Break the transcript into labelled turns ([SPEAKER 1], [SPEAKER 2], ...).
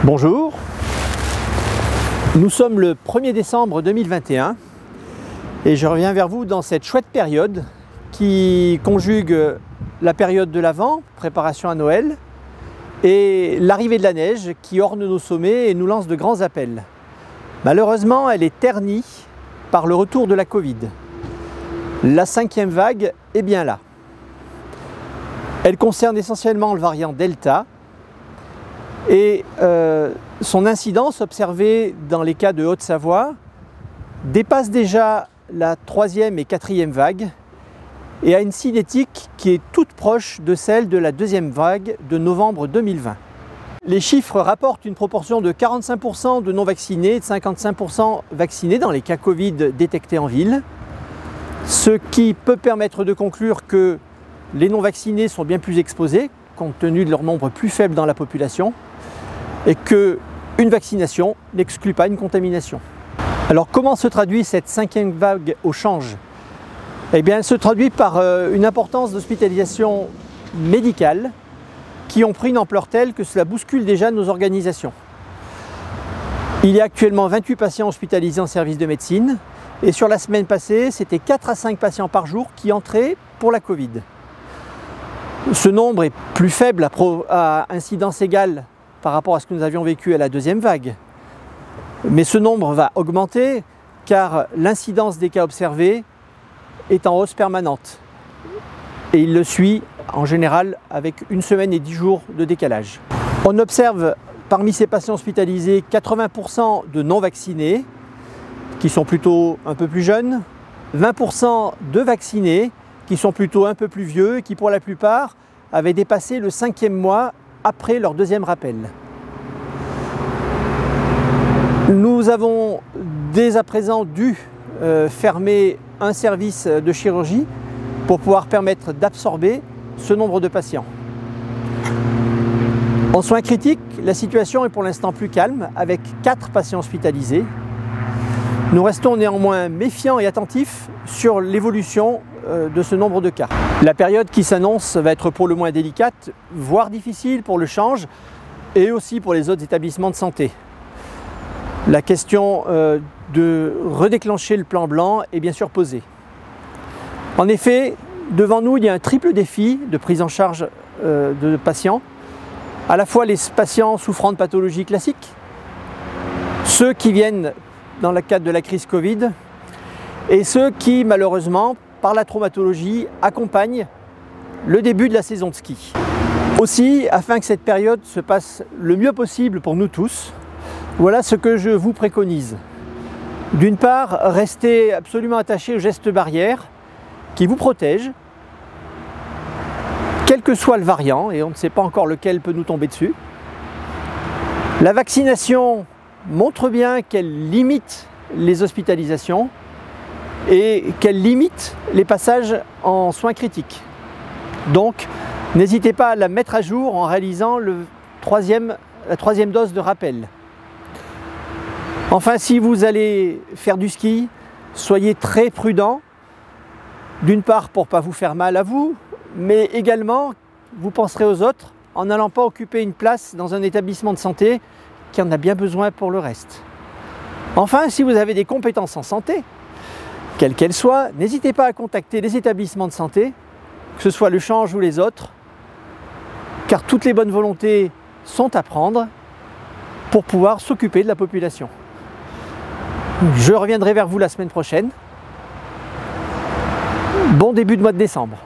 [SPEAKER 1] Bonjour, nous sommes le 1er décembre 2021 et je reviens vers vous dans cette chouette période qui conjugue la période de l'Avent, préparation à Noël, et l'arrivée de la neige qui orne nos sommets et nous lance de grands appels. Malheureusement, elle est ternie par le retour de la Covid. La 5e vague est bien là. Elle concerne essentiellement le variant Delta et son incidence observée dans les cas de Haute-Savoie dépasse déjà la 3e et 4e vague et a une cinétique qui est toute proche de celle de la 2e vague de novembre 2020. Les chiffres rapportent une proportion de 45% de non-vaccinés et de 55% vaccinés dans les cas Covid détectés en ville, ce qui peut permettre de conclure que les non-vaccinés sont bien plus exposés, compte tenu de leur nombre plus faible dans la population, et qu'une vaccination n'exclut pas une contamination. Alors comment se traduit cette 5e vague au change? Eh bien, elle se traduit par une importance d'hospitalisation médicale qui ont pris une ampleur telle que cela bouscule déjà nos organisations. Il y a actuellement 28 patients hospitalisés en service de médecine et sur la semaine passée, c'était 4 à 5 patients par jour qui entraient pour la Covid. Ce nombre est plus faible à incidence égale par rapport à ce que nous avions vécu à la 2e vague. Mais ce nombre va augmenter car l'incidence des cas observés est en hausse permanente. Et il le suit en général avec 1 semaine et 10 jours de décalage. On observe parmi ces patients hospitalisés 80% de non-vaccinés qui sont plutôt un peu plus jeunes, 20% de vaccinés qui sont plutôt un peu plus vieux et qui pour la plupart avaient dépassé le 5e mois après leur 2e rappel. Nous avons dès à présent dû fermer un service de chirurgie pour pouvoir permettre d'absorber ce nombre de patients. En soins critiques, la situation est pour l'instant plus calme avec 4 patients hospitalisés. Nous restons néanmoins méfiants et attentifs sur l'évolution de ce nombre de cas. La période qui s'annonce va être pour le moins délicate, voire difficile pour le change et aussi pour les autres établissements de santé. La question de redéclencher le plan blanc est bien sûr posée. En effet, devant nous, il y a un triple défi de prise en charge de patients. À la fois les patients souffrant de pathologies classiques, ceux qui viennent dans le cadre de la crise Covid et ceux qui, malheureusement, par la traumatologie, accompagnent le début de la saison de ski. Aussi, afin que cette période se passe le mieux possible pour nous tous, voilà ce que je vous préconise. D'une part, restez absolument attachés aux gestes barrières qui vous protègent, quel que soit le variant, et on ne sait pas encore lequel peut nous tomber dessus. La vaccination montre bien qu'elle limite les hospitalisations et qu'elle limite les passages en soins critiques. Donc, n'hésitez pas à la mettre à jour en réalisant la 3e dose de rappel. Enfin, si vous allez faire du ski, soyez très prudents. D'une part, pour ne pas vous faire mal à vous, mais également, vous penserez aux autres en n'allant pas occuper une place dans un établissement de santé qui en a bien besoin pour le reste. Enfin, si vous avez des compétences en santé, quelles qu'elles soient, n'hésitez pas à contacter les établissements de santé, que ce soit le change ou les autres, car toutes les bonnes volontés sont à prendre pour pouvoir s'occuper de la population. Je reviendrai vers vous la semaine prochaine. Bon début de mois de décembre.